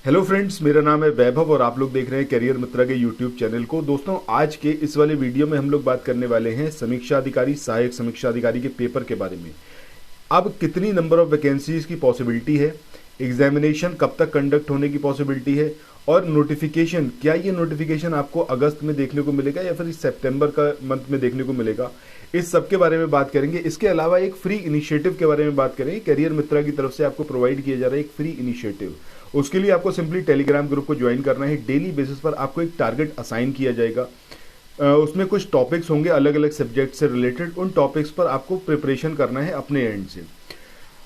Hello friends, मेरा नाम है वैभव और आप लोग देख रहे हैं करियर मित्रा के यूट्यूब चैनल को। दोस्तों, आज के इस वाले वीडियो में हम लोग बात करने वाले हैं समीक्षा अधिकारी, सहायक समीक्षा अधिकारी के पेपर के बारे में। अब कितनी नंबर ऑफ वैकेंसीज की पॉसिबिलिटी है, एग्जामिनेशन कब तक कंडक्ट होने की पॉसिबिलिटी है, और नोटिफिकेशन, क्या ये नोटिफिकेशन आपको अगस्त में देखने को मिलेगा या फिर सितंबर का मंथ में देखने को मिलेगा, इस सब के बारे में बात करेंगे। इसके अलावा एक फ्री इनिशिएटिव के बारे में बात करेंगे। करियर मित्रा की तरफ से आपको प्रोवाइड किया जा रहा है एक फ्री इनिशिएटिव। उसके लिए आपको सिंपली टेलीग्राम ग्रुप को ज्वाइन करना है। डेली बेसिस पर आपको एक टारगेट असाइन किया जाएगा। उसमें कुछ टॉपिक्स होंगे अलग अलग सब्जेक्ट से रिलेटेड। उन टॉपिक्स पर आपको प्रिपरेशन करना है अपने एंड से।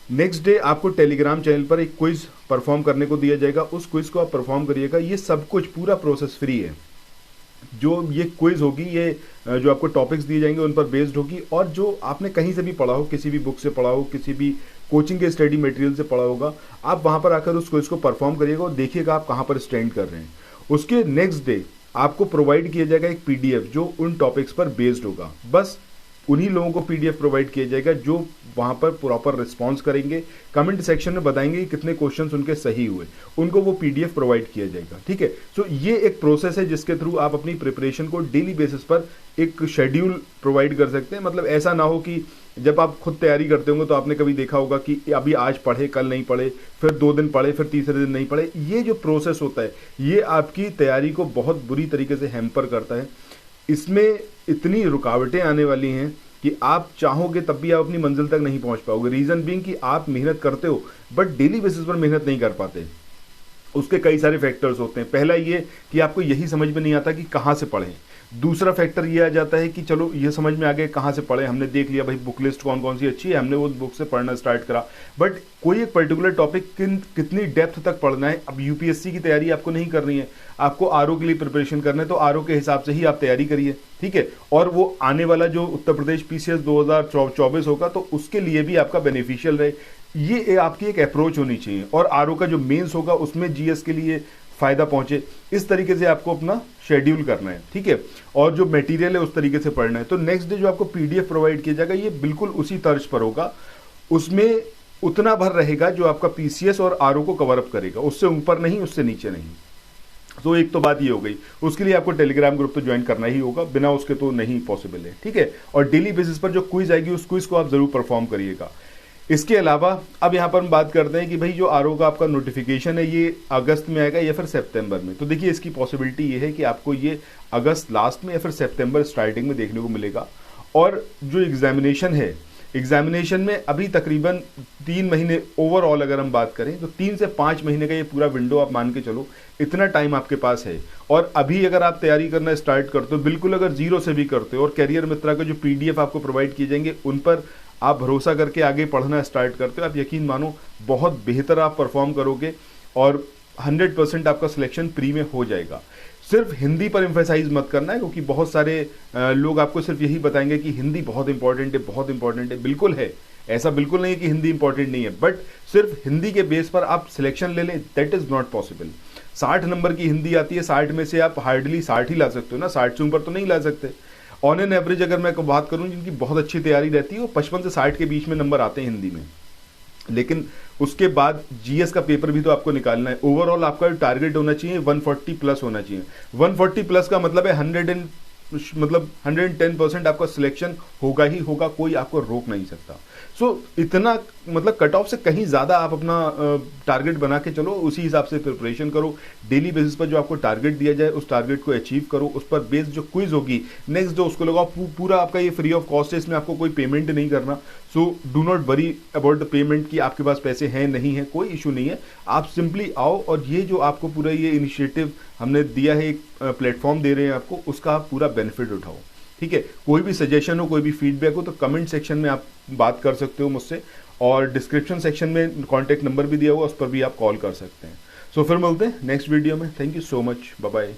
नेक्स्ट डे आपको टेलीग्राम चैनल पर एक क्विज परफॉर्म करने को दिया जाएगा। उस क्विज को आप परफॉर्म करिएगा। ये सब कुछ पूरा प्रोसेस फ्री है। जो ये क्विज होगी, ये जो आपको टॉपिक्स दिए जाएंगे उन पर बेस्ड होगी, और जो आपने कहीं से भी पढ़ा हो, किसी भी बुक से पढ़ा हो, किसी भी कोचिंग के स्टडी मटेरियल से पढ़ा होगा, आप वहां पर आकर उस क्विज को परफॉर्म करिएगा और देखिएगा आप कहां पर स्टैंड कर रहे हैं। उसके नेक्स्ट डे आपको प्रोवाइड किया जाएगा एक पीडीएफ जो उन टॉपिक्स पर बेस्ड होगा। बस उन्हीं लोगों को पीडीएफ प्रोवाइड किया जाएगा जो वहां पर प्रॉपर रिस्पॉन्स करेंगे, कमेंट सेक्शन में बताएंगे कि कितने क्वेश्चंस उनके सही हुए, उनको वो पीडीएफ प्रोवाइड किया जाएगा। ठीक है, सो ये एक प्रोसेस है जिसके थ्रू आप अपनी प्रिपरेशन को डेली बेसिस पर एक शेड्यूल प्रोवाइड कर सकते हैं। मतलब ऐसा ना हो कि जब आप खुद तैयारी करते होंगे तो आपने कभी देखा होगा कि अभी आज पढ़े, कल नहीं पढ़े, फिर 2 दिन पढ़े, फिर तीसरे दिन नहीं पढ़े। ये जो प्रोसेस होता है ये आपकी तैयारी को बहुत बुरी तरीके से हैम्पर करता है। इसमें इतनी रुकावटें आने वाली हैं कि आप चाहोगे तब भी आप अपनी मंजिल तक नहीं पहुंच पाओगे। रीजन बीइंग कि आप मेहनत करते हो बट डेली बेसिस पर मेहनत नहीं कर पाते। उसके कई सारे फैक्टर्स होते हैं। पहला ये कि आपको यही समझ में नहीं आता कि कहाँ से पढ़ें। दूसरा फैक्टर ये आ जाता है कि चलो ये समझ में आ गया कहाँ से पढ़ें, हमने देख लिया भाई बुक लिस्ट कौन कौन सी अच्छी है, हमने वो बुक से पढ़ना स्टार्ट करा, बट कोई एक पर्टिकुलर टॉपिक कितनी डेप्थ तक पढ़ना है। अब यूपीएससी की तैयारी आपको नहीं करनी है, आपको आरओ के लिए प्रिपरेशन करना है, तो आरओ के हिसाब से ही आप तैयारी करिए। ठीक है, और वो आने वाला जो उत्तर प्रदेश पीसीएस 2024 होगा तो उसके लिए भी आपका बेनिफिशियल रहे, ये आपकी एक अप्रोच होनी चाहिए। और आरओ का जो मेंस होगा उसमें जीएस के लिए फायदा पहुंचे, इस तरीके से आपको अपना शेड्यूल करना है। ठीक है, और जो मटेरियल है उस तरीके से पढ़ना है। तो नेक्स्ट डे जो आपको पीडीएफ प्रोवाइड किया जाएगा ये बिल्कुल उसी तर्ज पर होगा। उसमें उतना भर रहेगा जो आपका पीसीएस और आरओ को कवर अप करेगा, उससे ऊपर नहीं, उससे नीचे नहीं। तो एक तो बात ये हो गई। उसके लिए आपको टेलीग्राम ग्रुप तो ज्वाइन करना ही होगा, बिना उसके तो नहीं पॉसिबल है। ठीक है, और डेली बेसिस पर जो क्विज आएगी उस क्विज को आप जरूर परफॉर्म करिएगा। इसके अलावा अब यहाँ पर हम बात करते हैं कि भाई जो आरओ का आपका नोटिफिकेशन है ये अगस्त में आएगा या फिर सितंबर में। तो देखिए इसकी पॉसिबिलिटी ये है कि आपको ये अगस्त लास्ट में या फिर सितंबर स्टार्टिंग में देखने को मिलेगा। और जो एग्जामिनेशन है, एग्जामिनेशन में अभी तकरीबन 3 महीने ओवरऑल अगर हम बात करें तो 3 से 5 महीने का ये पूरा विंडो आप मान के चलो, इतना टाइम आपके पास है। और अभी अगर आप तैयारी करना स्टार्ट करते हो, बिल्कुल अगर जीरो से भी करते हो और करियर मित्रा का जो पीडीएफ आपको प्रोवाइड किए जाएंगे उन पर आप भरोसा करके आगे पढ़ना स्टार्ट करते हो, आप यकीन मानो बहुत बेहतर आप परफॉर्म करोगे और 100% आपका सिलेक्शन प्री में हो जाएगा। सिर्फ हिंदी पर एम्फेसाइज मत करना है, क्योंकि बहुत सारे लोग आपको सिर्फ यही बताएंगे कि हिंदी बहुत इंपॉर्टेंट है, बहुत इंपॉर्टेंट है। बिल्कुल है, ऐसा बिल्कुल नहीं है कि हिंदी इंपॉर्टेंट नहीं है, बट सिर्फ हिंदी के बेस पर आप सिलेक्शन ले लें, that is not possible. 60 number की हिंदी आती है, 60 में से आप हार्डली 60 ही ला सकते हो ना, 60 से ऊपर तो नहीं ला सकते। ऑन एन एवरेज अगर मैं बात करूं जिनकी बहुत अच्छी तैयारी रहती है वो 55 से 60 के बीच में नंबर आते हैं हिंदी में। लेकिन उसके बाद जीएस का पेपर भी तो आपको निकालना है। ओवरऑल आपका टारगेट होना चाहिए 140 प्लस होना चाहिए। 140 प्लस का मतलब है 110% आपका सिलेक्शन होगा ही होगा, कोई आपको रोक नहीं सकता। सो इतना मतलब कट ऑफ से कहीं ज़्यादा आप अपना टारगेट बना के चलो, उसी हिसाब से प्रिपरेशन करो। डेली बेसिस पर जो आपको टारगेट दिया जाए उस टारगेट को अचीव करो। उस पर बेस्ड जो क्विज होगी नेक्स्ट डे उसको लगाओ। पूरा आपका ये फ्री ऑफ कॉस्ट है, इसमें आपको कोई पेमेंट नहीं करना। So do not worry about the payment कि आपके पास पैसे हैं नहीं है, कोई इशू नहीं है। आप सिंपली आओ और ये जो आपको पूरा ये इनिशिएटिव हमने दिया है, एक प्लेटफॉर्म दे रहे हैं आपको, उसका आप पूरा बेनिफिट उठाओ। ठीक है, कोई भी सजेशन हो, कोई भी फीडबैक हो तो कमेंट सेक्शन में आप बात कर सकते हो मुझसे, और डिस्क्रिप्शन सेक्शन में कॉन्टैक्ट नंबर भी दिया हुआ, उस पर भी आप कॉल कर सकते हैं। सो फिर मिलते हैं नेक्स्ट वीडियो में। Thank you so much, bye bye.